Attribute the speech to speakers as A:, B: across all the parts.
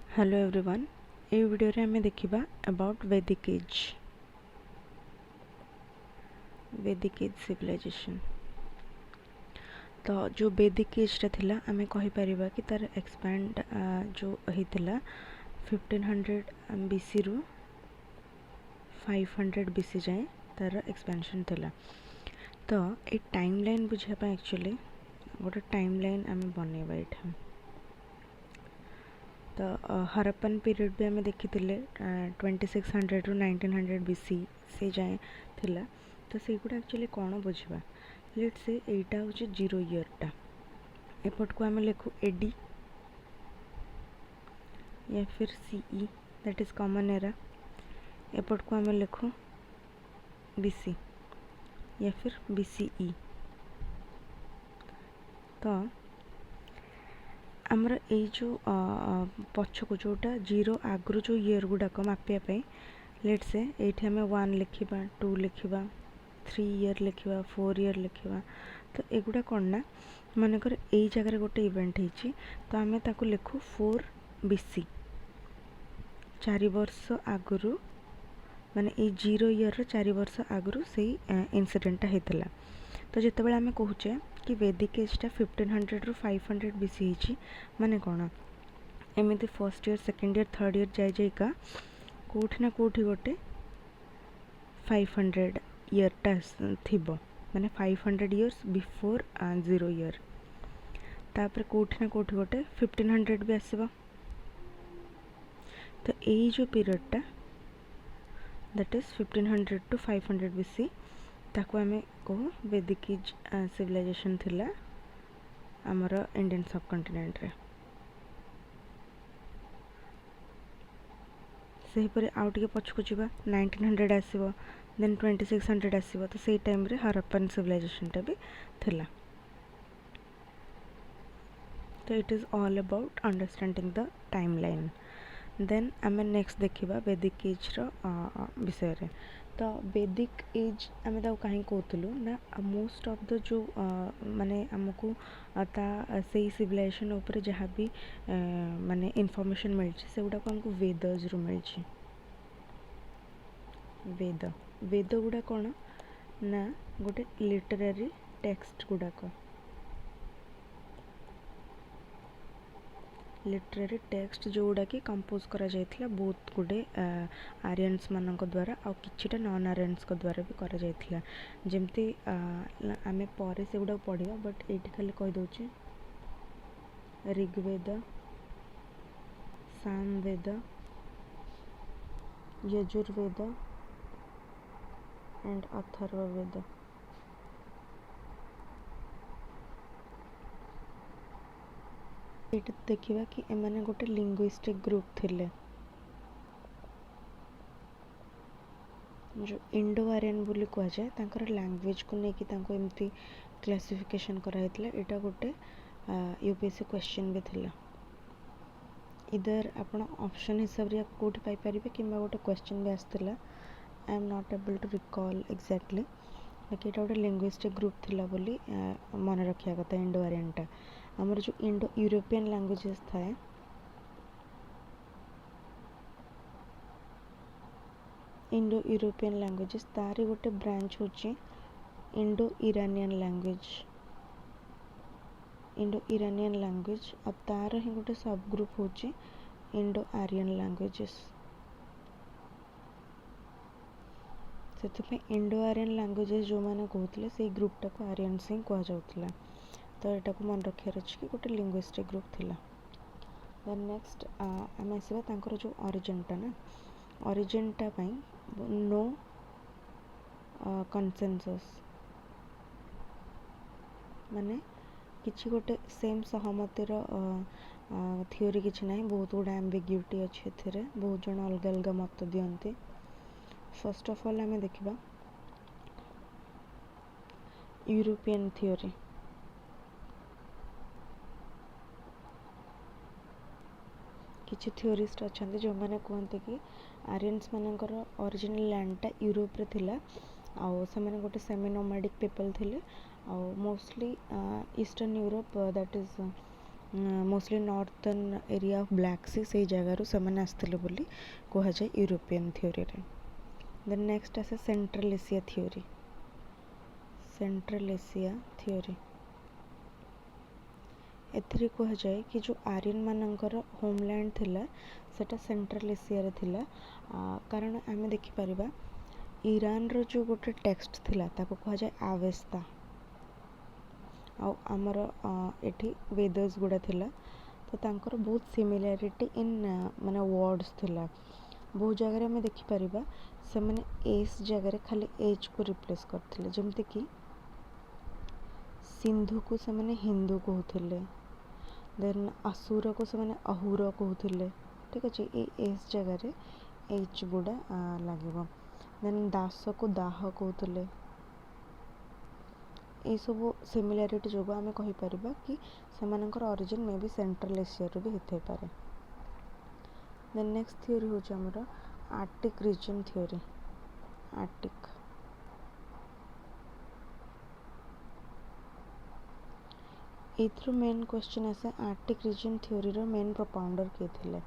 A: Hello everyone ये video रे हमें देखिबा अबाउट वैदिक एज सिविलाइजेशन। तो जो वैदिक एज थिला हमें कहि परिबा कि तार एक्सपैंड जो हितला 1500 बीसी रु 500 बीसी जाए तार एक्सपेंशन थिला। तो ए टाइमलाइन बुझा एक्चुअली गोटे टाइमलाइन आम बनैबा एठा। तो हरप्पन पीरियड भी आम देखी 2600 रु 1900 बीसी से जाए थिला। तो से गुड़ा एक्चुअली कौन बुझा लेट से एटा हूँ जीरो ईयरटा एपट को आम लिखू एडी या फिर CE that is common era. एपट को आम लिखू बीसी या फिर बीसीई। तो आमर ये जो पछक जोटा जीरो आगु जो ईयर गुड़ाक मापिया लेट से ये आम 1 लिखा 2 लिखा 3 ईयर लिखा 4 ईयर लिखा। तो एगुड़ा कौन ना मनकर यही जगह गोटे इवेंट होती तो आम ताको लिखू 4 बीसी 4 वर्ष आगु माने ये जीरो ईयर 4 वर्ष आगु से इनसीडेंटा होता। तो जिते आम कहचे कि वैदिक एजटा 1500 रु 500 बीसी होची माने कौन एमती first year second year third year जाए जाइका कोठी ना कोठी गोटे 500 ईयरटा थिबो माने 500 ईयर्स बिफोर जीरो ईयर। तापर कोठी ना कोठी गोटे 1500 भी आसीबो। तो यही जो पीरियडटा दैट इज 1500 टू 500 बीसी ताको आमे कहू वैदिक एज सिविलाइजेशन थिला आमर इंडियन सब कॉन्टिनेंट रे। सेहीपरि आउ टिके पछकु जिबा 1900 आसीबो देन 2600 आसीबो। तो सेही टाइम रे हरप्पन सिविलाइजेशनटा भी थिला। तो it is all about understanding the timeline. Then आम नेक्स्ट देखा वैदिक एज विषय रे। तो वैदिक एज आम कहीं कहूँ ना मोस्ट ऑफ द जो माने आमको से सिविलाइजेशन उपर जहाँ भी माने इनफॉरमेशन मिली से गुड़ा को आमको वेदज रु मिली। वेद गुड़ा कौन ना गोटे लिटरेरी टेक्स्ट गुड़ाक लिटरेरी टेक्स्ट जो गुड़ा कि कंपोज करा जायथिला बहुत गुडे आर्यन्स मानक द्वारा आ किछिटा नॉन आर्यन्स को द्वारा भी करा जायथिला। जेमती आमे परे से गुड़ा पढ़िबा बट एठी खाली कहि दोछि ऋग्वेद सामवेद यजुर्वेद एंड अथर्ववेद। एटा देखिबा कि एमाने गोटे लिंग्विस्टिक ग्रुप थिले जो इंडो आर्यन बोली कह जाए तांकर लैंग्वेज को लेकिन तांको एमती क्लासिफिकेशन करा हेतला। एटा गोटे यूपीएससी क्वेश्चन भी थिला। इधर आपण ऑप्शन हिसाब रे कोठी पाई परिबे किंबा गोटे क्वेश्चन भी आस्तला। I am not able to recall exactly बाकी एटा गोटे लिंग्विस्टिक ग्रुप थिला बोली मन रखिया कथा। इंडो आर्यनटा आमर जो इंडो यूरोपियन लैंग्वेजेस थाए इंडो यूरोपियन लैंग्वेजेस तारी गोटे ब्रांच होची इंडो इरानियन लैंग्वेज अब तार ही गोटे सब ग्रुप होची इंडो आर्यन लैंग्वेजेस। से इंडो आर्यन लैंग्वेजेस जो मैंने कहते से ग्रुपटा को आर्यन से कह जाऊला। तो यहाँ को मन रखार अच्छे कि गोटे लिंग्विस्टिक ग्रुप थिला। देन नेक्स्ट आम आसवा तांकर जो ओरिजिनटा ना ओरिजिनटा पई नो कंसेंसस माने किसी गोटे सेम सहमतिर थियोरी किसी ना बहुत गुड़ा एम्बिग्यूटी अच्छे एथिरे बहुत जन अलग अलग मत दियंती। फर्स्ट ऑफ ऑल आम देखा यूरोपियन थियोरी। किसी थियोरिस्ट अच्छा जो मैंने कहते कि आर्यन्स मानकर ओरिजिनल लैंडटा यूरोप रे थिला आउ से मैंने गोटे सेमी नोमैडिक पीपल थिले आउ mostly eastern Europe that is mostly northern area of Black Sea से जगार से आसते बोली कहुए यूरोपियन थ्योरी रे। देन नेक्स्ट आसे Central Asia theory. Central Asia theory एथिरे कहुए कि जो आर्यन मानकर होमलैंड थिला सेटा सेंट्रल एशिया रे थिला। कारण आम देखिपर ईरान रो जो गोटे टेक्स्ट थिला ताको कहुए आवेस्ता। आमर एठी वेदर्स गुड़ा थिला तो तांकर बहुत सिमिलारिटी इन माने वर्ड्स थिला। बहुत जगह आम देखिपर से मैंने एस जगह खाली एच को रिप्लेस करथिले। जेमति कि सिंधु को से मैंने हिंदू कहूथिले, देन असुर को से मैंने अहुर कहूथिले। ठीक अच्छे ये एस जगह रे एच गुड़ा लगे। देन दास को दाह कहूथिले। ये सब सिमिलारिटी जो आम कहीपर कि सेमानकर origin may be Central Asia भी होते पारे। देन नेक्स्ट थ्योरी हूँ आमर आर्टिक रीजन थ्योरी। आर्टिक एथ्रु मेन क्वेश्चन आसे आर्टिक रीजन थ्योरी रो मेन प्रोपाउंडर किए थिले।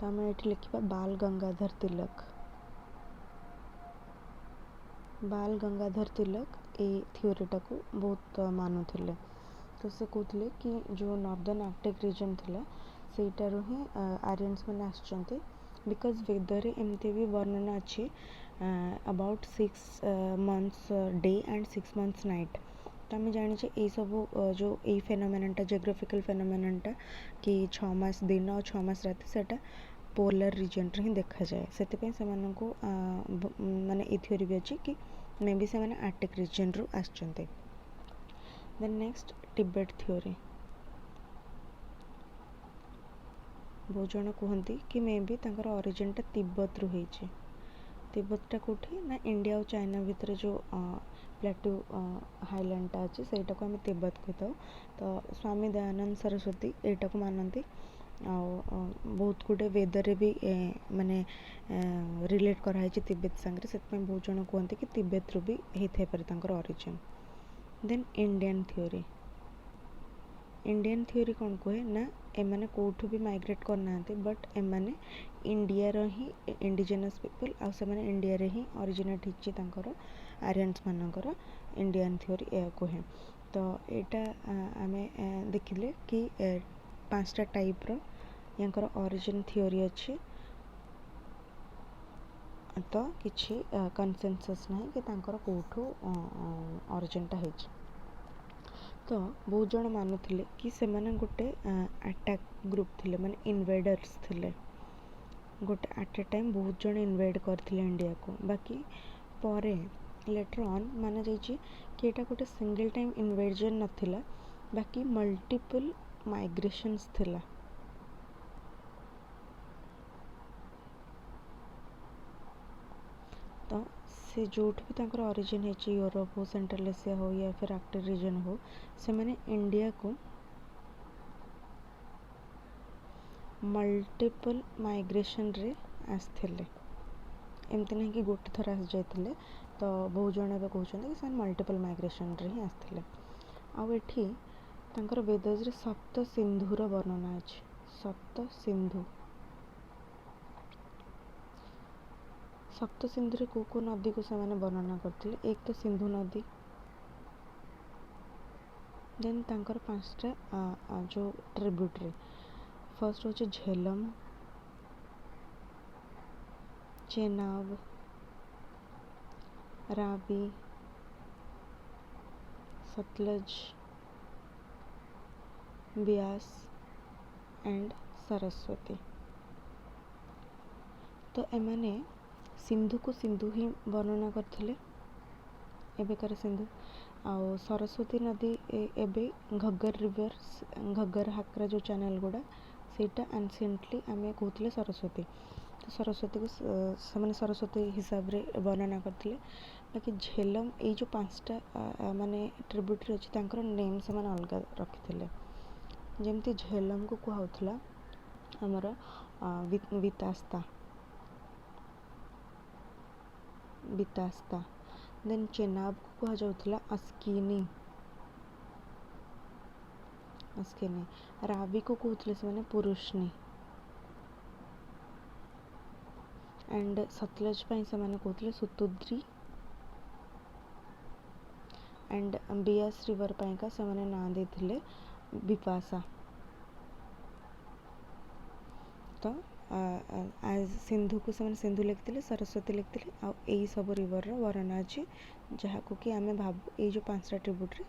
A: तो आम ये लिखा बाल गंगाधर तिलक। बाल गंगाधर तिलक ए थ्योरीटा को बहुत मानुले। तो से कहते कि जो नॉर्दर्न आर्टिक रीजन थिला सेटारू ही आर्यंस मैंने आसचंती। बिकॉज वेदर एमती भी वर्णना अच्छी about 6 months day and 6 months night. तो आम जाने ये सब जो ये फेनोमेननटा जियोग्राफिकल फेनोमेननटा कि 6 मास दिन और 6 मास रात सेटा पोलर रीजन रे ही देखा जाए। से माने ए थ्योरी भी अच्छी कि मे बी से माने आर्टिक रीजन रु आसचंते। Then next Tibet theory. बहुत जन कहते कि मे बी तांकर ओरिजिनटा तिब्बत रु होइछि। तिब्बतटा कोठी ना इंडिया और चाइना भितर जो प्लेटू हाईलैंडटा अच्छे सेटा को आम तिब्बत कहता। तो स्वामी दयानंद सरस्वती एटा को मानती। बहुत गुटे वेदर भी माने रिलेट कराई तिब्बत सांगे से बहुत जन कहते कि तिब्बत रु भी होता है तांकर origin. Then Indian theory. Indian theory कौन कहे ना एमाने कोठू भी माइग्रेट करना बट एमाने इंडिया रो ही इंडिजिनस पीपल आ से माने इंडिया रे ही ओरिजिनेट हिची तांकर आर्यंस मानकर इंडियन थ्योरी ए कहे। तो एटा आमे देखिले कि 5टा टाइप रो यांकर ओरिजिन थ्योरी अच्छी। तो किछि कनसेंसस नहीं कि तांकर कोठू ओरिजिनटा होइछि। तो बहुत जन मानुले कि से माने गोटे अटैक ग्रुप थिले माने इन्वेडर्स थिले। गोटे एट ए टाइम बहुत जन इन्वेड करथिले इंडिया को। बाकी परे लेटर ऑन माने जाइछि कि एटा गोटे सिंगल टाइम इन्वेजन नथिला बाकी मल्टीपल माइग्रेशंस थिला। तो से जोठ भी तांकर ओरिजिन है यूरोप हो सेंट्रल एशिया हो या फिर आर्कटिक रीजन हो से माने इंडिया को मल्टीपल माइग्रेशन रे आसथिले। एमती नहीं कि गोटे थर आस जाइथिले। तो बहुत जन ए कहते कि मल्टीपल माइग्रेशन रे ही आसथिले। आउ एठी तांकर वेदर्स रे सप्त सिंधुर वर्णना अछि। सप्त सिंधु सप्त सिंधु रे को नदी को से माने वर्णना करथिले। एक तो सिंधु नदी। देन तांकर 5टा जो ट्रिब्यूटरी फर्स्ट होचे झेलम, चेनाब, रावी, सतलज, ब्यास एंड सरस्वती। तो एमाने सिंधु को सिंधु ही वर्णना करथिले एबेकार सिंधु। आउ सरस्वती नदी एबे घग्गर रिवर घग्गर हाकरा जो चैनल गुड़ा सेटा एनसेंटली आमे कहथिले सरस्वती। तो सरस्वती को से सरस्वती हिसाब रे वर्णना करथिले। बाकी झेलम ये जो 5टा माने ट्रिब्यूटरी अछि तांकर नेम से माने अलग रखिथिले। जेमती झेलम को कहउथला हमर वितास्ता बितास्ता। देन चेनाब को कहा जाउथला अस्कीनी। अस्केनी रावी को कहते से पुरुषनी एंड सतलज से कहते सुतुद्री एंड बियास रिवर पाइका से ना देते बिपाशा तो आज सिंधु को से सिंधु लिखते सरस्वती लिखते आई सब रिवर वर्णना अच्छी जहाँ को कि आम भाव ये जो 5टा ट्रिब्यूटरी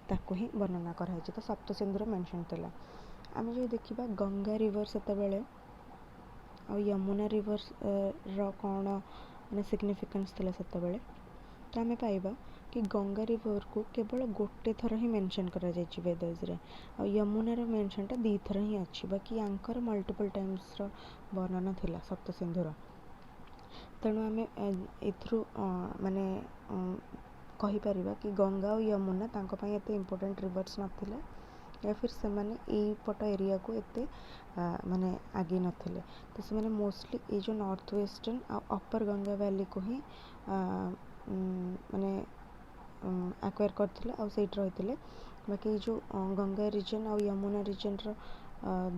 A: ताको ही वर्णना कराई तो सप्त सिंधुर मेंशन थिला आम जो देखा गंगा रिवर से आ यमुना रिवर कौन माने सिग्निफिकेंस थिला सेतेबेले तो आम पाइबा कि गंगा रिवर को केवल गोटे थर ही मेंशन करा जायछि वेदर्स रे आ यमुनार मेंशनटा 2 थर ही अच्छी बाकी आंकर मल्टीपल टाइम्स रो वर्णना थिला सप्त सिंधुर तेणु आम एथरू माने कहि परिबा कि गंगा और यमुना तांको पई एते इंपोर्टेंट रिवर्स नथिले या फिर से माने एई पट एरिया को एते माने आगे नथिले तो से माने मोस्टली ए जो नॉर्थ वेस्टर्न आ अपर गंगा वैली को ही माने एक्वायर करथिले आ सेट रहिथिले बाकी जो गंगा रीजन आ यमुना रीजन रो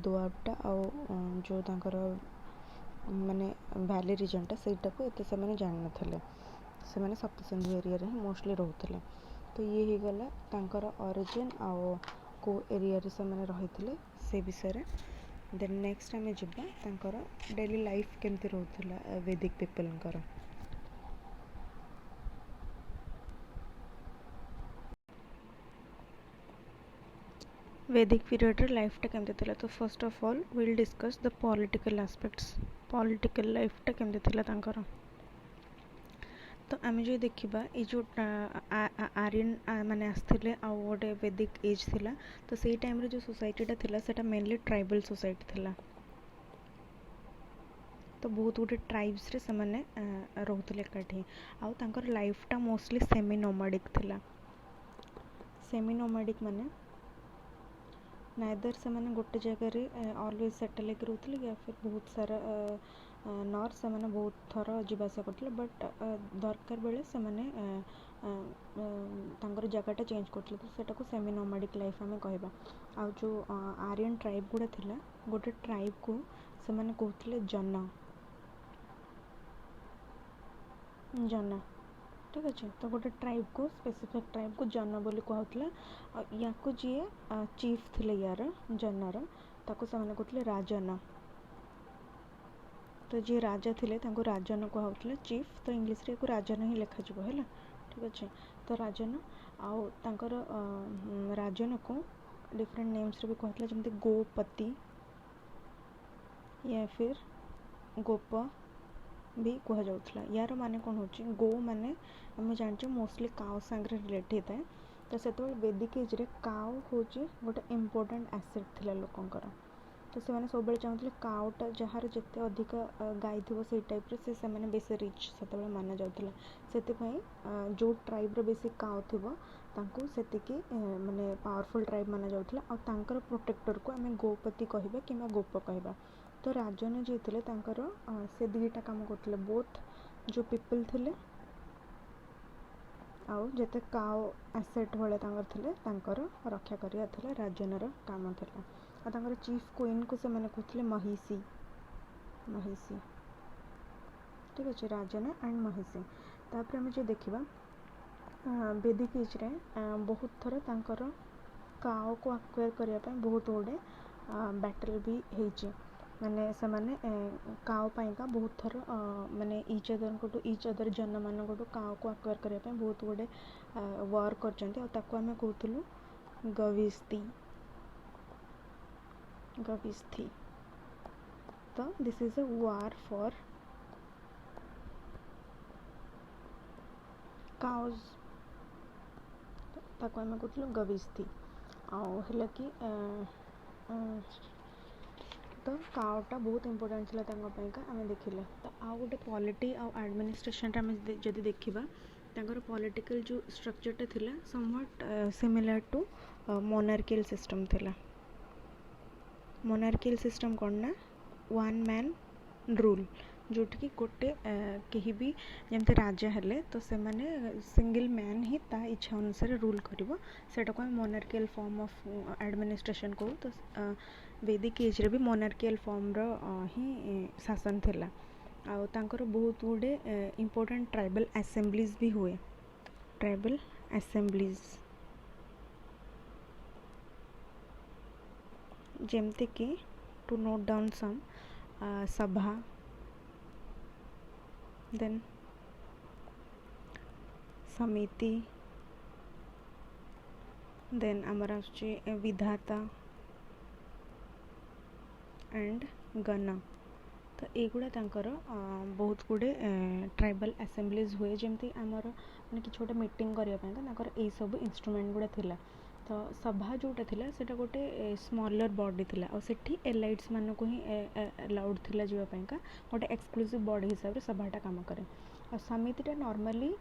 A: दुआबटा आ जो तांकर माने वैली रीजनटा सेटा को एते से माने जान नथिले से माने सप्त सिंधु एरिया रे मोस्टली रहउथिले तो ये ही गला तांकर ओरिजिन आ को एरिया रे से माने रहिथिले से विषय रे देन नेक्स्ट आमे जिबा तांकर डेली लाइफ केमती रहउथिला वैदिक पीपलनकर वैदिक पीरियड रे लाइफ टा केमती थिला तो first of all will discuss the political aspects political life टा केमती थिला तांकर तो आम जो देखा ये जो आर्यन माने आसते आ गोटे वैदिक एज थिला तो सही टाइम रे जो सोसाइटीटा थिला सेटा मेनली ट्राइबल सोसाइटी थिला तो बहुत गुटे ट्राइब्स रे से माने रहउतले एकाठी आउ तांकर लाइफटा मोस्टली सेमी नोमाडिक थिला सेमी नोमाडिक माने नाइदर से माने गोटे जगह रे ऑलवेज सेटल होकर रहउतले या फिर बहुत सारा नॉर्थ से माने बहुत थर जीवासा करथिले बट दरकार बेले से माने तांकर जगहटा चेंज करथिले तो सेटा को सेमी नोमाडिक लाइफ हमें कहबा आ जो आर्यन ट्राइब गुडा थिला गोटे ट्राइब को से माने कहथिले जन ठीक अच्छे तो गोटे ट्राइब को स्पेसिफिक ट्राइब को जन बोली कहउतला या को जी चीफ थिले यार जनर ताको से माने कहथिले राजन तो जी राजा थिले तांको राजन कहउतले चीफ तो इंग्लिश रे को राजन ही लिखा जबो हैला ठीक अच्छे तो राजन आउ तांकर राजन को डिफरेंट नेम्स रे भी कहतला जेमते गोपति या फिर गोप भी कह जाउतला यार माने कोन होची गो माने हम जानचे मोस्टली काउ संगे रिलेट होता है तो सेतो वैदिक एज रे काउ होची गोटे इंपोर्टेंट एसेट थिला लोकंकर तो से माने सब बेले चाहूतले काउटा जहार जते अधिक गाय थिबो सेई टाइप रे से माने बेसी रिच सेतो माना जाउतला सेते पई जो ट्राइब रे बेसी काउ थिबो तांको सेते की माने पावरफुल ट्राइब माना जाउतला और तांकर प्रोटेक्टर को हमें गोपति कहबा किबा गोप कहबा तो राजन जी थे तांकर से 2टा काम करते बोथ जो पीपल थिले आउ जते काओ एसेट भले तांकर थिले तांकर रक्षा करिया थिले राजनर काम थिला आ तांकर चीफ क्वीन को से माने कहथिले महिषी महिषी ठीक अच्छे राजन एंड महिषी तापर हम जो देखिबा वैदिक एज रे बहुत थर तांकर काओ को एक्वायर करिया पय बहुत गोडे बैटल भी हेची माने से माने काओ पाइका बहुत थर माने ईच अदर जन मान को काओ को एक्वायर करने पे बहुत गुडे वार करचंती और ताको हमें कहतलु गविस्ती गविस्थी तो this is a war for cows ताको हमें कहतलु गविस्थी आउ हला कि तो काउटा बहुत इंपोर्टेंट थिला तांको पयका आमे देखिले तो आ गोटे पॉलिटी आ एडमिनिस्ट्रेशन टा आमे जदी देखिबा तांकर पॉलिटिकल जो स्ट्रक्चर टा थिला somewhat similar to monarchial system थिला मोनार्कियल सिस्टम कोन ना वन मैन रूल जोटिकी गोटे कहीं भी जमती राजा हेले तो से सिंगल मैन ही ता इच्छा अनुसार रूल करिवो सेटा को मोनार्कियल फॉर्म ऑफ एडमिनिस्ट्रेशन को तो वैदिक एज रे भी मोनार्कियल फॉर्म रो ही शासन थिला आ तांकर बहुत गुडे इंपोर्टेंट ट्राइबल असेंबलीज भी हुए ट्राइबल असेंबलीज जेमती कि टू नोट डाउन सम सभा देन समिति देन आमर आसुची विधाता एंड गण तो युवा तांकर बहुत गुडे ट्राइबल असेंबलीज हुए जमती आमर माने कि छोटे मीटिंग करने तांकर यही सब इंस्ट्रूमेंट गुड़ा थिला तो सभा जोटा थिला सेटा गोटे स्मॉलर बॉडी थिला और सेठी एलाइट्स मानक ही अलाउड थिला जीवापाइंका गोटे एक्सक्लूसिव बॉडी हिसाब से सभाटा काम करे और समितिटा नॉर्मली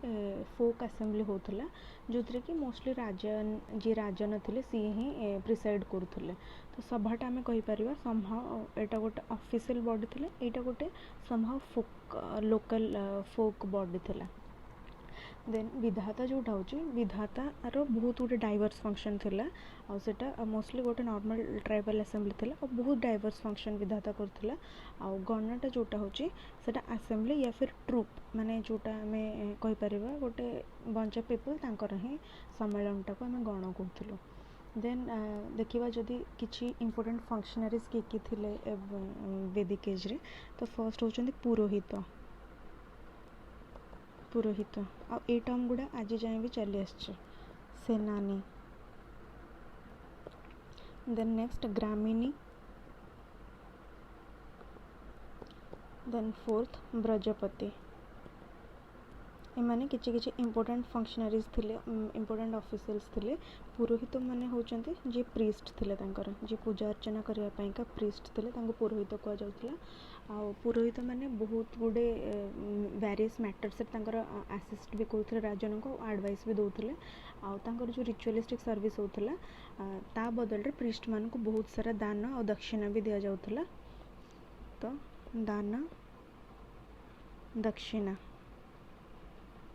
A: फोक असेंबली होता जो थी कि मोस्टली राजन जी राजन थे सी ही प्रिसाइड करुले तो सभाटा आम कहीपर समहाउ एटा गोटे ऑफिशियल बॉडी थिला एटा गोटे समहाउ फोक लोकल फोक बॉडी थिला देन विधाता जोटा होची विधातार बहुत गुटे डाइवर्स फंक्शन थिला आ सेटा मोस्टली गोटे नॉर्मल ट्राइबल असेंबली थिला और बहुत डाइवर्स फंक्शन विधाता करथिला आ गणटा जोटा होची सेटा असेंबली या फिर ट्रूप माने जोटा हमें कहि परिबा गोटे बंच ऑफ पीपल तांकर ही सम्मेलनटा को हमें गण कहथिलु देन देखिबा जदि किछि इंपोर्टेंट फंक्शनरीज के थिले वैदिक एज रे तो फर्स्ट होचंदी पुरोहित पुरोहित आ टर्म गुड़ा आज जाए भी चली आसছে सेनानी देन नेक्स्ट ग्रामीणी देन फोर्थ ब्रजपति एमाने किछि किछि इंपोर्टेंट फंक्शनरीज थिले इंपोर्टेंट ऑफिशियल्स थिले पुरोहित माने होचंती जे प्रीस्ट थिले तांकर जे पूजा अर्चना करिया पई का प्रीस्ट थिले तांको पुरोहित को जाउतला आ पुरोहित माने बहुत गुडे वेरियस मैटर्स तांकर असिस्ट भी करथले राजन को एडवाइस भी दउथले आ तांकर जो रिचुअलिस्टिक सर्विस होतला ता बदल रे प्रीस्ट मान को बहुत सारा दान और दक्षिणा भी दिया जाउतला तो दान दक्षिणा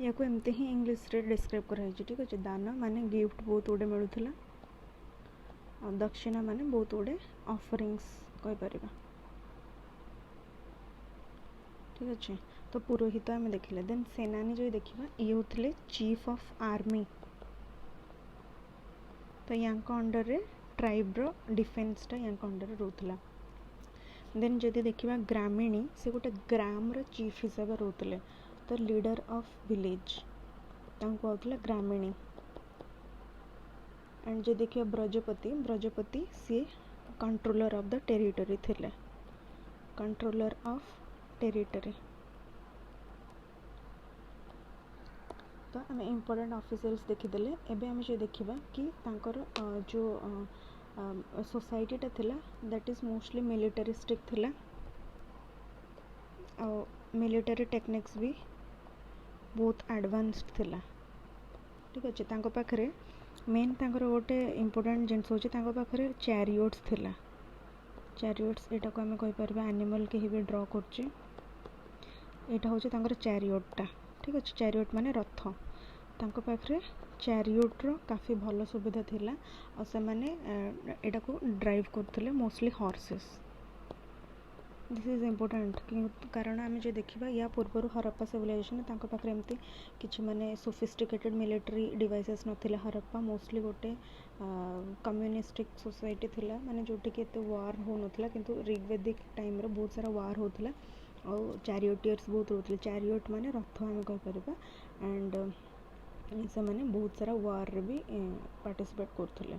A: या को एमते ही इंग्लिश रे डिस्क्राइब कराई ठीक अच्छे दान माने गिफ्ट बहुत गुडे मिलूला और दक्षिणा माने बहुत गुडे ऑफरिंग्स कहि परिबा ठीक अच्छे तो पुरोहित आम देखिले देन सेनानी जो देखिबा ये होतले चीफ ऑफ आर्मी तो यांक अंडर रे ट्राइब रो डिफेंस टा यांक अंडर रे रहउतला देन जदि देखिबा ग्रामीणी से गोटे ग्राम रो चीफ हिसाब रे रहउतले तो लीडर ऑफ विलेज तांको आउतला ग्रामीणी एंड जो देखिए ब्रजपति सी कंट्रोलर ऑफ द टेरिटरी थिले कंट्रोलर ऑफ टेरिटरी तो आम इम्पोर्टेंट ऑफिशियल्स देखीदेले एबे आम जो देखिबा कि तांकर जो सोसाइटीटा थिला दैट इज मोस्टली मिलिटरिस्टिक थिला और मिलिटरी टेक्निक्स भी बहुत एडवांस्ड थिला ठीक अच्छे तांको पाखरे मेन तांकर गोटे इंपोर्टेंट जिनस होची तांको पाखरे चैरियोट्स थिला चैरियोट्स एटा को हमें कहि परबा एनिमल के ही भी ड्रॉ करची एटा होची तांकर चैरियोटटा ठीक अच्छे चैरियोट माने रथ तांको पाखरे चैरियोट रो काफी भलो सुविधा थिला और से माने एटा को ड्राइव करथले mostly horses this is important कारण आम जो देखा या पूर्वर हरप्पा सिविलाइजेशन तांको पाखरे एमती किछि माने सोफिस्टिकेटेड मिलिटरी डिवाइसेस नथिला हरप्पा मोस्टली गोटे कम्युनिस्टिक सोसाइटी थिला माने जोटी के एते वार हो नथिला किंतु ऋग्वेदिक टाइम रे बहुत सारा वार होतला और चैरियोटियर्स बहुत होतले चैरियोट माने रथ हम कहि परबा एंड से माने बहुत सारा वार रे भी पार्टिसिपेट करथले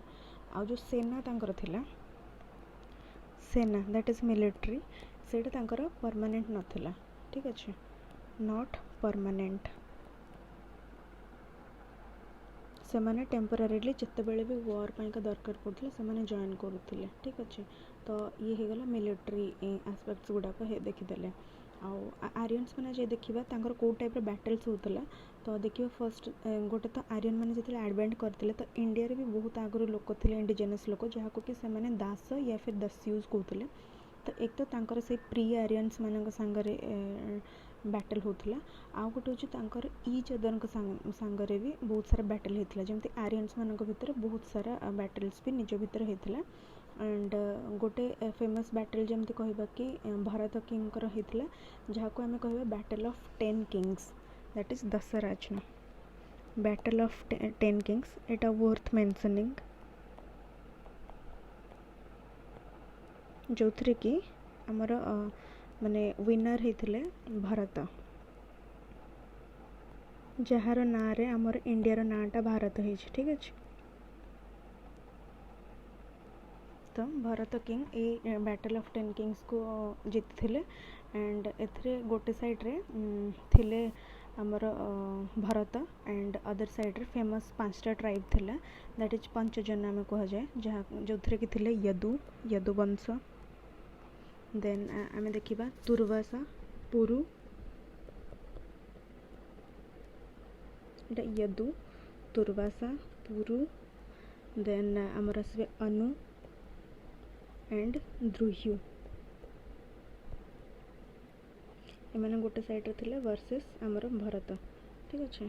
A: आ जो सेना तांकर थिला सेना दैट इज मिलिटरी सेटा तांकर परमानेंट नथिला ठीक अच्छे नॉट परमानेंट से माने टेम्परेरीली जिते बेले भी वार पाई का दरकार पड़ता से माने जॉइन करुले ठीक अच्छे तो ये हो गला मिलिटरी एस्पेक्ट्स गुड़ाक देखीदे आर्यन्स मैंने जे देखा तांकर कौ टाइप बैटल्स होता तो देखिए फर्स्ट गोटे तो आर्यन मैंने जो एडवेंट करते तो इंडिया रे भी बहुत आगुरी लोक थे इंडिजिनस लोक जहाँ को कि से दास या फिर दस्यूज कहते तो एक तो तांकर से प्री आर्यन्स मान सांगरे बैटल होता आउ गोटे हूँ तांकर ईच अदर सांगरे भी बहुत सारा बैटल होता जमती आर्यन्स मान भितर बहुत सारा बैटल्स भी निज भितर होता एंड गोटे फेमस बैटल जमती कहबा कि भरत किंग होता जहाँ को आम कह battle of 10 kings that is Dasharaj battle of 10 kings एटा वर्थ मेंशनिंग जो थे कि आमर माने विनर होते भारत जार ना रे आमर इंडिया नाटा भारत है ठीक अच्छे तो Bharat king a battle of 10 Kings को जीति थे एंड एथरे गोटे साइड रे थिले आमर भरत एंड अदर साइड रे फेमस 5टा ट्राइब थिला दैट इज पंचजन आम कह जाए जहाँ जो थे कि थिले यदुवंश देन आम देखा तुर्वासा पुरु यदु तुर्वासा पुरु देन आमर आसबे अनु एंड द्रुह्यु एमाने गोटे साइड रे वर्सेस आमर भरत ठीक अच्छे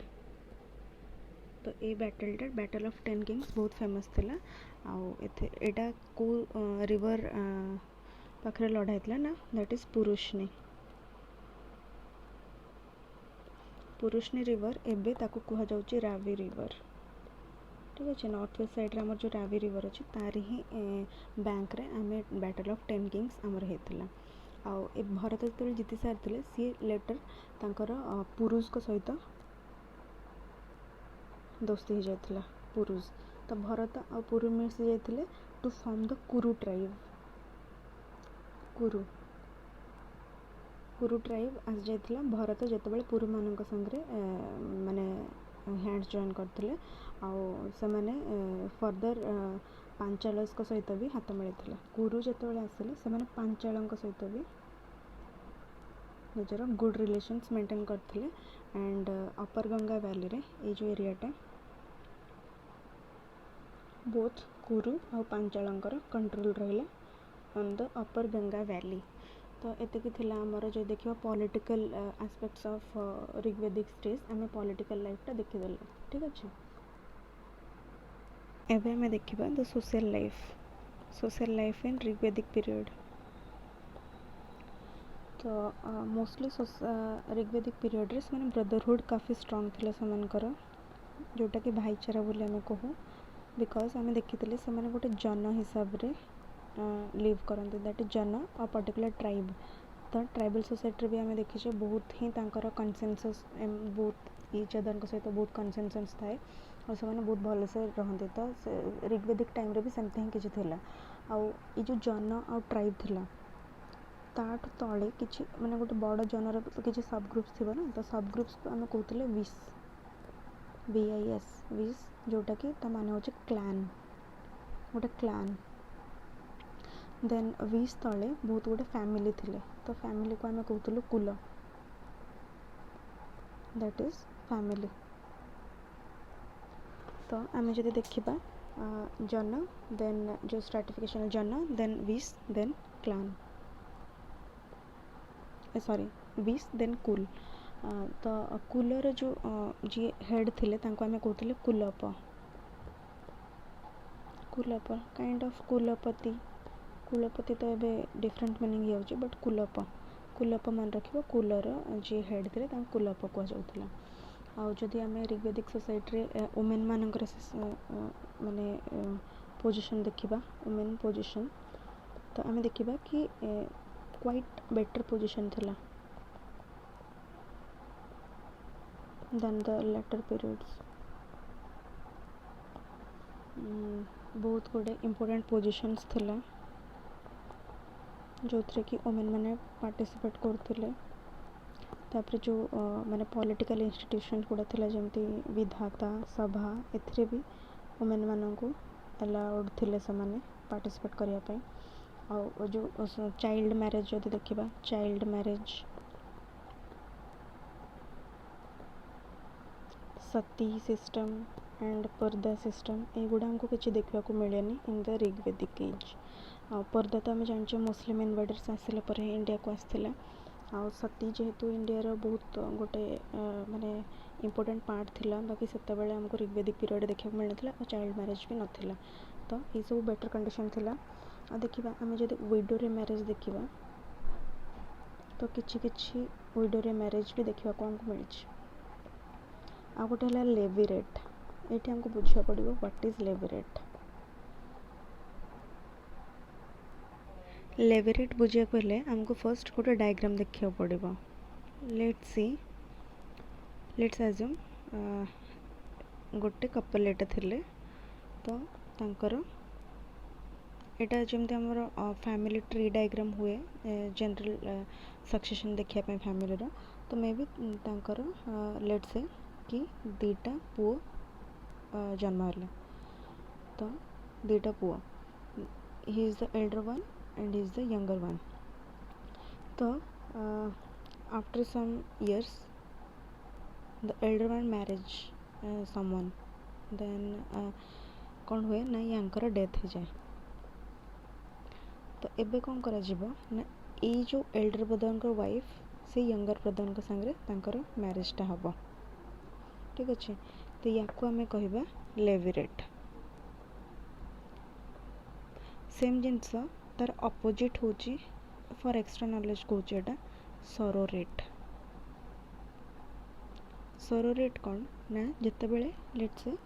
A: तो ये बैटल ऑफ 10 किंग्स बहुत फेमस थिला आउ एटा को रिवर पाखरे लड़ा होता ना दैट इज पुरुषनी रिवर एबे ताकू कह जाउची रावी रिवर ठीक अच्छे नॉर्थ वेस्ट साइड रे हमर जो रावी रिवर अच्छी तार ही बैंक रे आमे बैटल ऑफ 10 किंग्स आमर होता आउ ए भरत जो जीति सारी सी लेटर तांकर पुरुष को सहित दोस्ती हो जाता पुरुष तो भरत आ पुरु मिसी जाते टू फॉर्म द कुरु ट्राइब कुरु ट्राइब आस जाता भरत जिते पुरु मान संगे माने हैंड्स जॉइन करते फर्दर पांचालस सहित भी हाथ मिलता कुरु जिते आसिले से पांचाल सहित भी निजर गुड रिलेशंस मेंटेन करते एंड अपर गंगा वैली रे ये जो एरियाटा बोथ कुरु और पांचालंकर कंट्रोल रहा on the upper Ganga valley तो एतिकी थिला आमर जो देखिए political aspects of Rigvedic stage आम पॉलिटिकल लाइफटा देखीदेल ठीक अच्छे एबे आम देखा the social life in Rigvedic period तो मोस्टली ऋग्वेदिक पीरियड रे से ब्रदरहुड काफ़ी स्ट्रॉन्ग थिला समानकर जोटा कि भाईचारा बोली आम कहूँ बिकज आम देखी से गोटे जन हिसाब से लिव करते दैट इज जन आ पर्टिकुलर ट्राइब तो ट्राइबल सोसाइटी भी आम देखीचे बहुत ही कनसेंसस बहुत ईच अदर सहित बहुत कनसेंसस थाए और से बहुत भलसे रहते तो ऋग्वेदिक टाइम रे भी सेमती ही किसी थिला आउ ये जो जन आ ट्राइब थिला ताठू तले किसी माने गोटे बड़ जनर किसी सब ग्रुप्स थी ना तो सब ग्रुप्स को आम कहते विस जोटा कि माने होचे क्लान गोटे क्लान देन विस तले बहुत गोटे फैमिली थिले तो फैमिली को आम कहते कुल दैट इज फैमिली तो आम जब देखा जन देन जो स्ट्राटिफिकेशन जन देन विस देन क्लान सॉरी विस देन कुल तो कुलर जो जी हेड थिले तांको आमे कहते कुलप काइंड ऑफ कुलपति तो ये डिफरेंट मीनिंग हो बट कुलप मन रखिबो कुलर जी हेड थिले तांको कुलप कह जाउतला आउ जदि आमे ऋग्वेदिक सोसाइटी रे वुमेन मानकर माने पोजीशन देखिबा वुमेन पोजीशन तो आमे देखिबा कि क्वाइट बेटर पोजीशन थिला than the later periods बहुत गुड़े इम्पोर्टेंट पोजीशंस थिला जो थे कि वुमेन मैंने पार्टिसिपेट करते तापर जो माने पॉलिटिकल इंस्टीट्यूशन गुड़ा थिला जमती विधाता सभा एथिरे भी वुमेन माननकु अलाउड थिले समाने पार्टिसिपेट करिया पई और जो चाइल्ड मैरिज जो देखिबा child marriage Sati system and पर्दा सिस्टम एगुड़ा हमको किसी देखा मिलेनि इन द ऋग्वेदिक एज पर्दा तो आम जाने मुस्लिम इनवेडर्स आसला पर इंडिया को आसला। सती जेहेतु इंडिया बहुत गोटे माने इम्पोर्टेंट पार्ट थिला, बाकी से आमको ऋग्वेदिक पीरियड देखा मिलता और चाइल्ड मैरेज भी नाला, तो ये सब बेटर कंडीशन थिला। देखा आम जब विडो मैरेज देखा तो किछि विडो मैरेज भी देखा आमको मिली। आ गोटे है लेविरेट, ये आमको बुझा पड़ो व्हाट इज लेविरेट। लेविरेट बुझा हेल्ले आमको फर्स्ट गोटे डायग्राम देखा पड़ो। लेट्स सी, लेट्स एज्यूम गोटे कपल एटा थिले, तो तांकर एटा जमते हमर फैमिली ट्री डायग्राम हुए जनरल सक्सेशन देखा फैमिली रो, तो मे भी तांकर लेट्स से कि दीटा पुओ जन्म है, तो दीटा पुओ, he is the elder one and he is the younger one. तो after some years the elder one marriage someone, then कौन हुए ना यांकर डेथ हो जाए। तो एबे कौन करा जीवो ना ये जो एल्डर ब्रदर वाइफ से यंगर ब्रदर संगे तांकर मैरिजटा हम, ठीक अच्छे। तो या आम कहवा लेविरेट। सेम जिनस तार अपोजिट होची, फॉर एक्स्ट्रा नॉलेज कहूँ सरोरेट। सरोरेट कौन ना जिते बड़े लेट्स से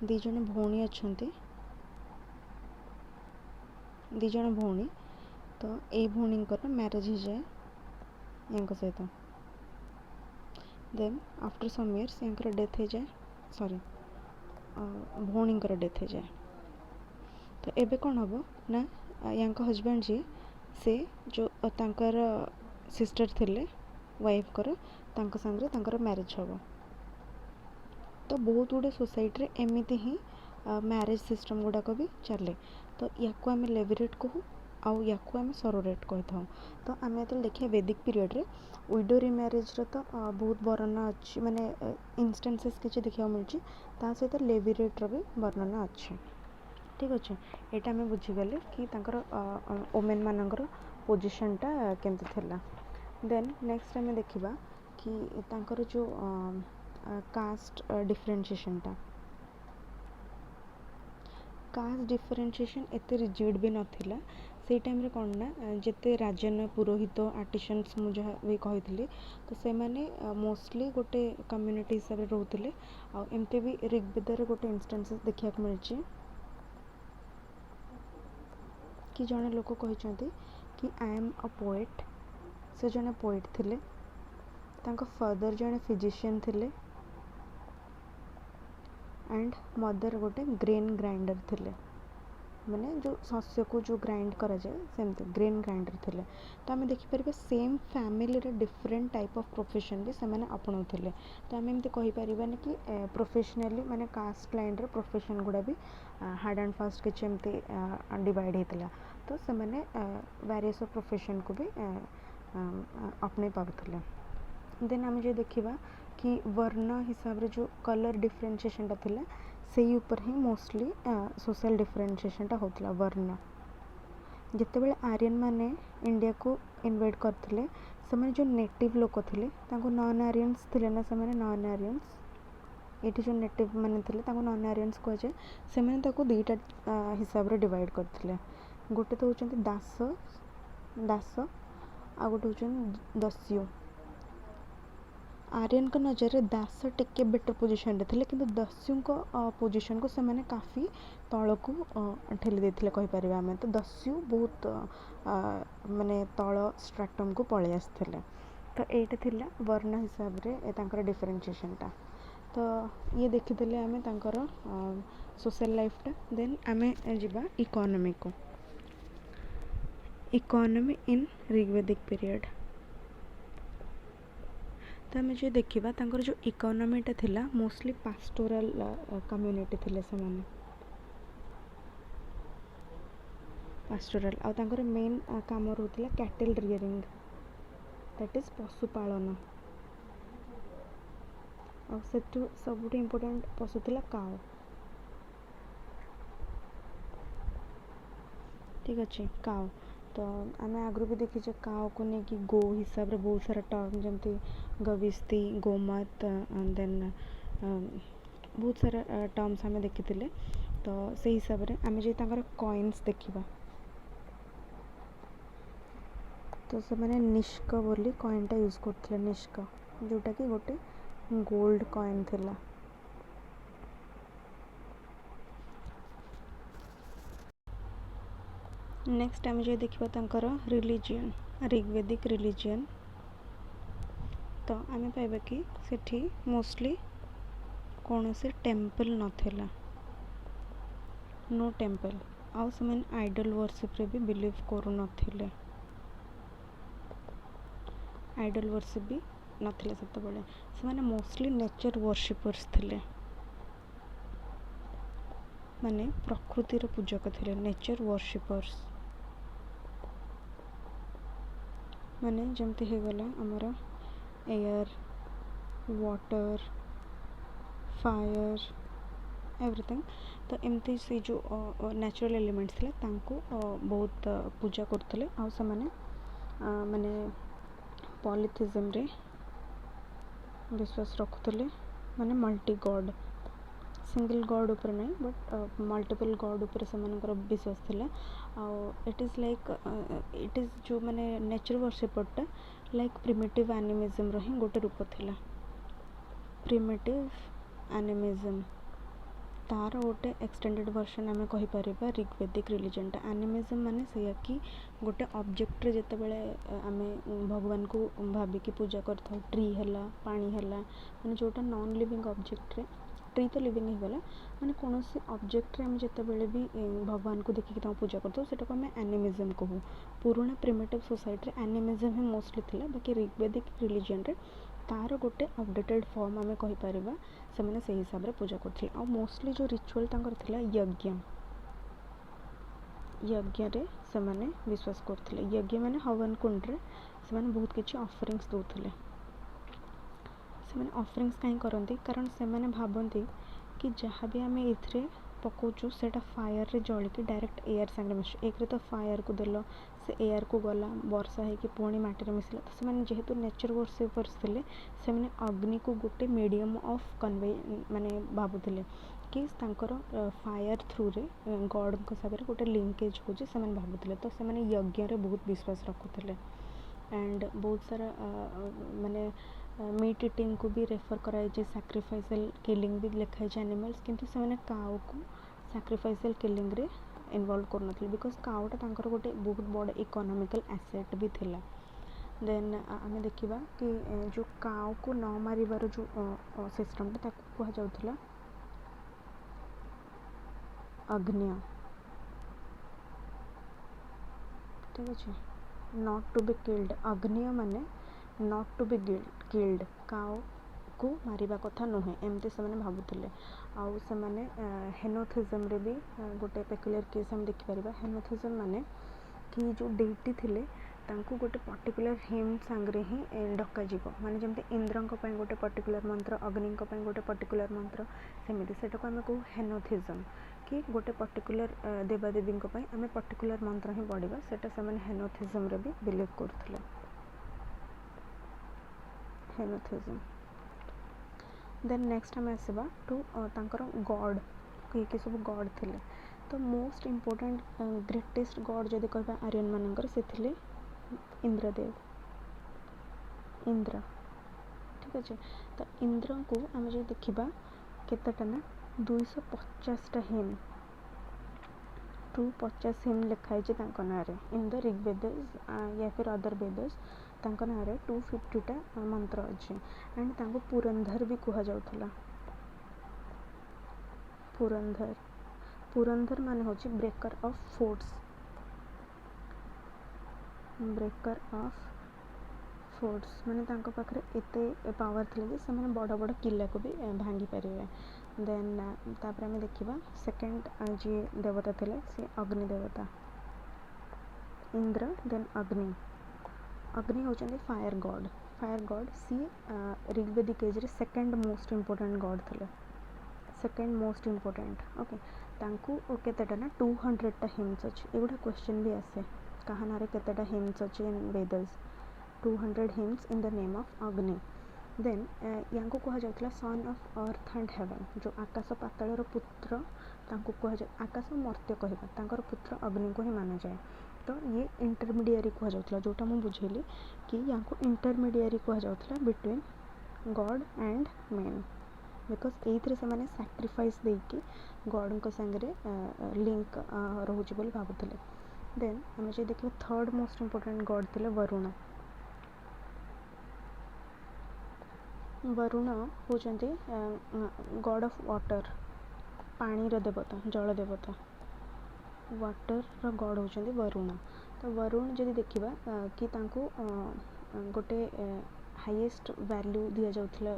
A: दीज भौणी अच्छा, दीज भौणी, तो ये भौणी मैरिज हो जाए या सहित, देन आफ्टर सम इयर्स या डेथ हो जाए, सॉरी भौणी डेथ हो जाए। तो एबे कौन हम ना या हजबैंड जी से जो तांकर सिस्टर थिले वाइफ कर संगे मैरिज हम। तो बहुत गुड़े सोसाइटी एमती ही मैरिज सिस्टम गुड़ाक भी चले। तो या आम लेविरेट कहू आउ या आम सरोरेट कही था। तो आम जो देखिए वैदिक पीरियड रे विडो रिमैरेज तो बहुत वर्णना अच्छी, माने इंस्टेंसेस किसी देखा मिली, सहित लेविरेट भी वर्णना अच्छे, ठीक अच्छे। यहाँ आम बुझीगले कि वोमेन मानकर पोजिशनटा केमती थिला। देन नेक्स्ट आम देखा कि तांकर जो कास्ट डिफरेन्शिएशनटा, कास्ट डिफरेन्शिएशन एते रिजिड भी नथिला से टाइम रे कौन ना जिते राजन पुरोहित आर्टिसन्स मुझे भी कही, तो से माने मोस्टली गोटे कम्युनिटी हिसाब से रोते। आमती भी ऋग्वेद गोटे इंस्टेंसेस देखा मिली कि जड़े लोक कहते कि आई एम अ पोएट, से जड़े पोएट थिले, तांको फादर जड़े फिजिशियन थिले एंड मदर गोटे ग्रेन ग्राइंडर थिले, माने जो शस्य को जो ग्राइंड करा जाए सेमती ग्रेन ग्राइंडर थिले। तो आम देखिपर सेम फैमिली रे डिफरेंट टाइप ऑफ प्रोफेशन भी से अपनाउले। तो आम एमती कहीपर कि प्रोफेशनली माने कास्ट लाइन रे प्रोफेशन गुड़ा भी हार्ड एंड फास्ट किसी एमती डिवाइड होता, तो से वेरियस ऑफ प्रोफेशन को भी अपने पाते। देन आम जो देखा कि वर्ण हिसाब रे जो कलर डिफरेन्शिएशनटा थिला से ऊपर ही मोस्टली सोशल डिफरेन्शिएशनटा होता। वर्ण जिते बड़े आर्यन माने इंडिया को इन्वेड करते, से जो नेटिव लोक थे नॉन आर्यन्स थे ना, से नॉन आर्यन्स ये जो नेटिव माने थे नॉन आर्यन्स कहुए, से दुईटा हिसाब रे डिवाइड करते। गोटे तो होचंती दास, दास आ गोटे होचंती दस्यु। आर्यन का नजर में दास टिके बेटर पोजिशन रे थे, किंतु दस्यु पोजिशन को से मैंने काफ़ी तल को ठेली देते कहीपर आम। तो दस्यु बहुत माने तल स्ट्राटम को पलि आसते। तो ये थिला वर्ण हिसाब से डिफरेन्शिएशनटा। तो ये देखीदे आम तांकर सोशल लाइफटा। देन आम जा इकोनॉमी को, इकोनॉमी इन ऋग्वेदिक पीरियड। तो आम जो देखा जो इकोनॉमीटा थिला मोस्टली पास्टोरल कम्युनिटी थिले, से माने पास्टोरल आ तांकर मेन काम रोला कैटल रियरिंग, दैट इज पशुपालन। आ सब इम्पोर्टेंट पशु थिला काउ, ठीक अच्छे काउ तो आम आगु भी देखीचे काउ को लेकिन गो हिसाब रे बहुत सारा टर्म जमती गविस्ती गोमत देन बहुत सारा टर्म्स आम देखी तो से हिसाब रे आम जो कॉइन्स देखा तो से मैंने निष्क बोली कॉइनटा यूज करते निष्क जोटा कि गोटे गोल्ड कॉइन थिला। नेक्स्ट आम जो देखा तंकर रिलीजियन ऋग्वेदिक रिलीजियन तो आम पाइबा कि सेठी मोस्टली कौन से टेम्पल नथिला नो टेम्पल आउ से आइडल वर्शिप रे भी बिलीव करू नथिले आइडल वर्शिप भी नथिले सेतबेले से माने मोस्टली नेचर वर्शिपर्स थिले माने प्रकृतिर पूजक थिले नेचर वर्शिपर्स माने जमती हो गला हमर एयर वाटर फायर एवरीथिंग तो एमती से जो नेचुरल एलिमेंट्स थिले तांको बहुत पूजा करथले आ से माने पॉलिथिज्म रे विश्वास रखुले माने मल्टी गॉड सिंगल गॉड ऊपर नहीं बट मल्टीपल गॉड ऊपर से विश्वास थिला it is like it is जो माने नेचर वर्शिपटा लाइक प्रिमिटिव एनिमिज्म रो ही गोटे रूप थिला प्रिमिटिव एनिमिज्म तार गोटे एक्सटेंडेड वर्जन आम कहीपर ऋग्वेदिक रिलीजनटा एनिमिज्म माने से कि गोटे ऑब्जेक्ट रे जते बेले आम भगवान को भाविकी पूजा करथाउ ट्री हैला पानी हैला माने जोटा नॉन लिविंग ऑब्जेक्ट रे ट्री तो लिविंग ही गला माने कौन सी ऑब्जेक्ट रे आम जते बेले भी भगवान को देखिक पूजा करथाउ सेटा को आम एनिमिज्म कहू पुराना प्रिमिटिव सोसाइटी रे एनिमिज्म ही मोस्टली थिला बाकी ऋग्वेदिक रिलीजन रे तार गोटे अपडेटेड फॉर्म आम कहीपर से मैंने से हिसाब से पूजा करते आ मोस्टली जो रिचुअल तांकर थिला यज्ञ रे से माने विश्वास करते यज्ञ माने हवन कुंड रे से माने बहुत किछि ऑफरिंग्स दोथिले से माने ऑफरिंग्स कहीं करंती कारण से माने भाबंती कि जहाँ भी आम इथरे पकाचु सेटा फायर रे जल के डायरेक्ट एयर संगे मिस एक रे तो फायर को देलो से एयर को गला वर्षा है कि पुणी माटी रे मिसला तो से जेहेतु नेचर वर्शिपर्स थिले से माने अग्नि को गोटे मीडियम ऑफ कन्वे माने भाबुथिले कि तांकर फायर थ्रू रे गॉड को सागर गोटे लिंकेज होची से माने भाबुथिले तो से माने यज्ञ रे बहुत विश्वास रखुथिले एंड बहुत सारा माने मीट इटिंग को भी रेफर कराई सैक्रिफाइसल किलिंग भी लिखाई एनिमल्स किंतु से माने काउ को सैक्रिफाइसल किलिंग रे इन्वॉल्व करनथले बिकॉज काउटा तांकर गोटे बहुत बड़ इकोनॉमिकल एसेट भी थिला देन आम देखा कि जो काउ को न मारिबार जो सिस्टमटा ताकू कह जाउथला अग्नि ठीक अच्छे नॉट टू बी किल्ड अग्नि माने not to be killed cow को मारिबा कथा नुहे एमती से माने भाबुथिले आउ से माने हेनोथिज्म रे भी गोटे पेक्युलर केस हम देखि परबा हेनोथिज्म माने कि जो डेटी थिले तांको गोटे पर्टिकुलर हिम सांगरे ही डका जीव माने जमते इंद्रंक पई गोटे पर्टिकुलर मंत्र अग्निंक पई गोटे पर्टिकुलर मंत्र सेमिति सेटा को हम कहू हेनोथिज्म कि गोटे पर्टिकुलर देवादेवींक पई आमे पर्टिकुलर मंत्र ही पढ़िबा सेटा से माने हेनोथिज्म रे भी बिलीव करथिले हेनोथिज्म देन नेक्स्ट आम आसवा टू तांकर गॉड कि सब गॉड थिले तो मोस्ट इम्पोर्टेंट ग्रेटेस्ट गॉड जदि कहबा आर्यन मानकर से थिले इंद्रदेव इंद्र ठीक अच्छे तो इंद्र को आम जो देखा केतटा ना 250 हिम 250 हिम लिखाई ना इन द ऋग्वेदस या फिर अदर वेदस तांको ना 250टा मंत्र अच्छे एंड तांको पुरंधर भी कह जाउथला पुरंधर पुरंधर माने होची ब्रेकर ऑफ फोर्ट्स माने तांको पाखरे एते पावर थिले जे से माने बड़ बड़ किला को भी भांगी परिवे देन तापर आम देखा सेकेंड जी देवता थिले से अग्नि देवता इंद्र देन अग्नि होचंदी फायर गॉड सी ऋग्वेदिक एज रे सेकेंड मोस्ट इम्पोर्टेंट गॉड थिले सेकेंड मोस्ट इम्पोर्टेंट ओके तांकु केतेटा ना 200टा हिम्स अच्छे एगुड़ा क्वेश्चन भी आसे कहानारे केतेटा हिम्स अच्छे in Vedas 200 hymns in the name of Agni then यांको कहा जाउतला son of earth and heaven जो आकाश पातालर पुत्र तांको कहा जा आकाश मर्त्य कहबा तांकर पुत्र अग्नि को ही माना जाए तो ये इंटरमीडियरी कहा जाउतला जोटा मु बुझेली कि यांको इंटरमीडियरी कहा जाउतला between god and man because एथरे से माने सैक्रिफाइस देकी गॉड को संगरे लिंक रहउची बोली भाबुतले देन हम जे देखिबा थर्ड मोस्ट इंपोर्टेंट गॉड थिले वरुण वरुण होचंती गॉड ऑफ वाटर पानी रो देवता जल देवता वाटर रो गॉड होचंती वरुण तो वरुण जदि देखिबा कि तांको गोटे हाईएस्ट वैल्यू दिया जाउथला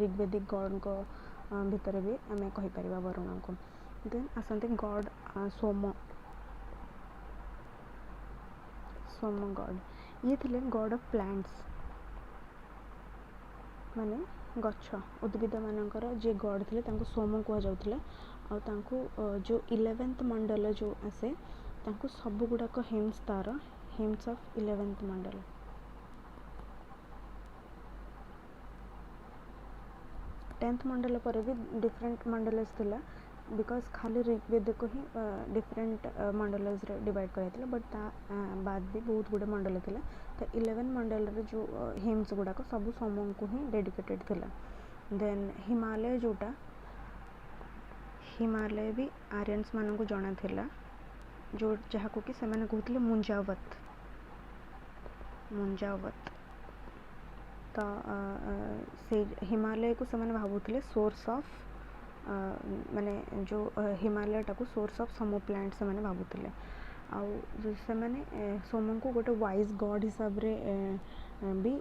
A: ऋग्वेदिक गॉड को भितर भी आम कहीपर वरुण को देन आसते गॉड सोम सोम गॉड ये थिले गॉड ऑफ प्लांट्स माने गछ उद्भिद मानकर जे गॉड थिले तांको सोम कह जाउतला आ तांको जो 11th मंडल जो आसे तांको सब गुड़ाक हिम्स तार hymns of 11th Mandal 10th मंडल पर भी डिफरेंट मंडल्स थिला बिकॉज खाली ऋग्वेद को ही डिफरेंट मंडल्स रे डिवाइड कराइथिला बट ता बाद भी बहुत गुडे मंडल थिला तो 11 मंडल रे जो हिम्स गुड़ाक सब सोम को ही डेडिकेटेड थिला देन हिमालय जोटा हिमालय भी आर्यंस मान को जଣା थिला जो जहाँ को कि सेमाने कहथिले मुंजावत मुंजावत तो से हिमालय को सेमाने भाबुथिले सोर्स ऑफ माने जो हिमालय टाको सोर्स ऑफ सम प्लांट से माने भाबुथिले आउ से माने सोम को गोटे वाइज गॉड हिसाब रे भी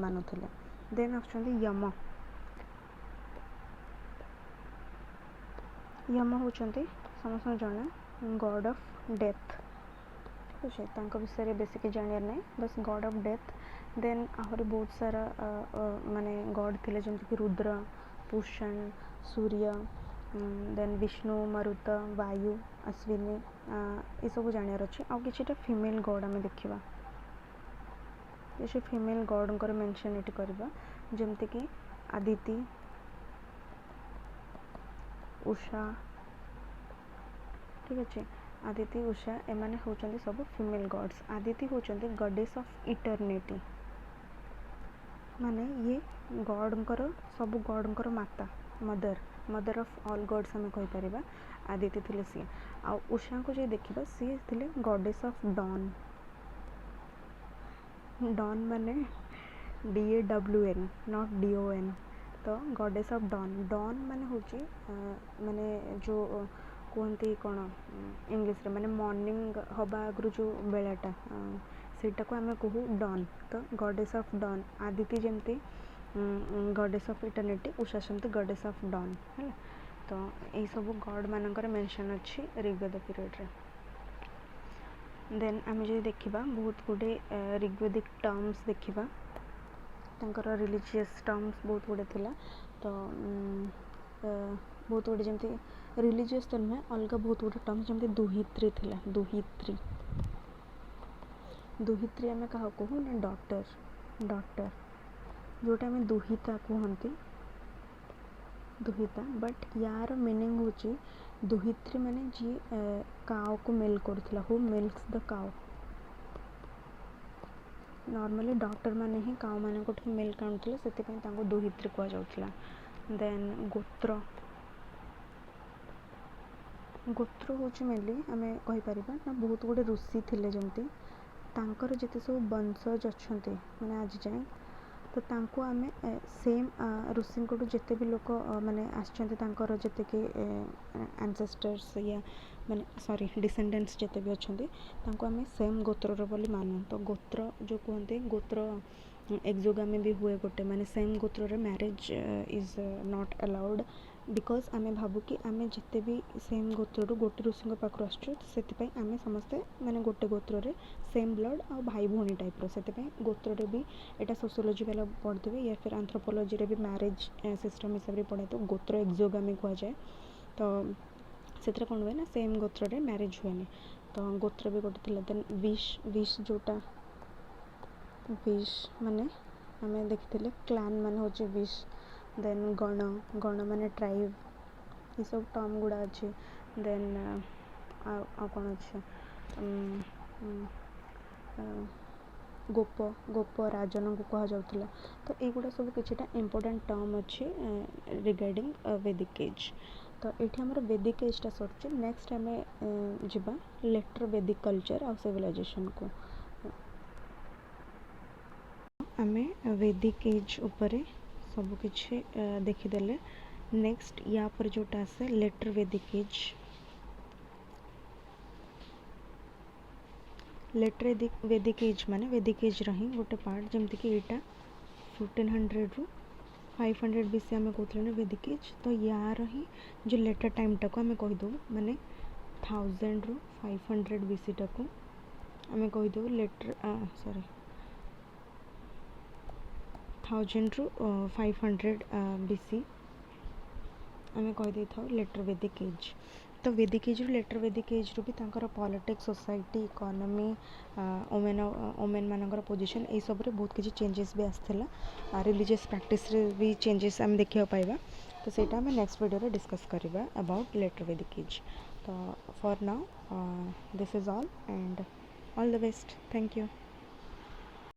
A: मानुथिले देन आछंती यम यम होचंती समस्त जने गॉड ऑफ डेथ ठीक अच्छे तांको विषय बेसिक जानियार नहीं बस गॉड ऑफ डेथ देन आहरी बहुत सारा माने गॉड थिले जमती कि रुद्र पुषण सूर्य देन विष्णु मरुत वायु अश्विनी ये सब जानियार अच्छे आउ किछिटा फीमेल गॉड आम देखा ये फीमेल गॉड मेंशन ये करबा जमती कि आदिति उषा ठीक अच्छे आदिति उषा एमाने होचंती सब फीमेल गॉड्स आदिति होचंती गॉडेस ऑफ इटर्निटी माने ये गॉडंकर सब गॉडंकर माता mother mother of all gods हमें कहि परिबा आदिति थिले सी आ उषा को जे देखिबा सी थिले गॉडेस ऑफ डॉन डॉन माने DAWN नॉट DON तो गॉडेस ऑफ डॉन डॉन माने होची माने जो कहते कौन इंग्लिश रे माने मॉर्निंग हवा आगु जो बेलाटा सेटा को आम कहू डॉन तो गॉडेस ऑफ डॉन आदिति जमती गॉडेस ऑफ इटर्निटी उषा सेमती गॉडेस ऑफ डॉन है तो यही सब गॉड मानकर मेंशन अच्छी ऋग्वेद पीरियड रे देन आम जो देखा बहुत गुडे ऋग्वेदिक टर्म्स देखा तांकर रिलीजियस टर्म्स बहुत गुडे थिला तो बहुत गुडे जमती रिलीजियस तो नुहे अलग बहुत गुडे टर्म्स जमती दुहित्री थिला दुहित्री दुहित्री आम क्या कहू ना डॉटर डॉटर जोटा आम दुहिता कहती दुहिता बट यार मीनिंग होची दुहित्री माने जी काउ को मिल्क करथिला who milks the cow normally daughter माने ही काउ माने को मिल्क आनुथिले सेति पई तांको दुहित्री कह जाउथिला देन गोत्र गोत्र होची मेनली आमे कहि परिबा ना बहुत गुडे ऋषि थिले जमती तांकर जते सब वंशज अछंती माने आज जाए तो तांको आमे सेम ऋषि को जिते भी लोक माने आछंती तांकर जते के एंसेस्टर्स या माने सॉरी डिसेंडेंट्स जते भी अछंती तांको आमे सेम गोत्र बोली मानु तो गोत्र जो कहते गोत्र एक्सोगामी भी हुए गोटे माने सेम गोत्र रे marriage is not allowed because आम भावु कि आम जिते भी सेम गोत्रु गोटे ऋषि पाखु आसुँ से आम समस्ते माने गोटे गोत्र सेम ब्लड आ भाई भौणी टाइप्र से गोत्र भी यहाँ सोशियोलोजी वाला पढ़ते या फिर एंथ्रोपोलॉजी रे भी मैरिज सिस्टम हिसाब से पढ़े तो गोत्र एक्सोगामी कह जाए। तो से कौन हुए ना सेम गोत्र रे मैरिज हुए तो गोत्र भी गोटे थी। देन विश विश जोटा विश माने आम देखी क्लान मान हूँ विश। देन गण गण माने ट्राइब ये सब टर्म गुड़ा अच्छे। देन आ कौन अच्छे गोप गोप राजन को कह जाऊला। तो युगुड़ा सब किछिटा इंपोर्टेंट टर्म अच्छे रिगार्डिंग वैदिक एज। तो ये आमर वैदिक एजटा सर। नेक्स्ट आम जा लेटर वैदिक कल्चर आ सिविलाइजेशन को आम वैदिक एज उपरे सब किछि देखीदेले। नेक्स्ट या पर जोटा आसे लेटर वैदिक एज। लेटर वैदिक एज माने वैदिक एज रही गोटे पार्ट जमती कि यहाँ 1500 रु 500 बीसी आम कहते वैदिक एज। तो यार ही जो लेटर टाइम टाक आम कहीदे माने 1000 रु 500 बीसी टाक आम कहीदे लेटर सॉरी 1000 रु 500 बीसी आम कहीदे था लेटर वैदिक एज। तो वैदिक एज लेटर वैदिक एज रू भी तांकर politics society economy women women मानकर पोजीशन ये सब रे बहुत किसी चेंजेस भी आसला। रिलीजियस प्रैक्टिस रे भी चेंजेस आम देखा पाइबा। तो सेटा आम नेक्स्ट वीडियो रे डिस्कस करबा अबाउट लेटर वैदिक एज। तो for now this is all and all the best. Thank you.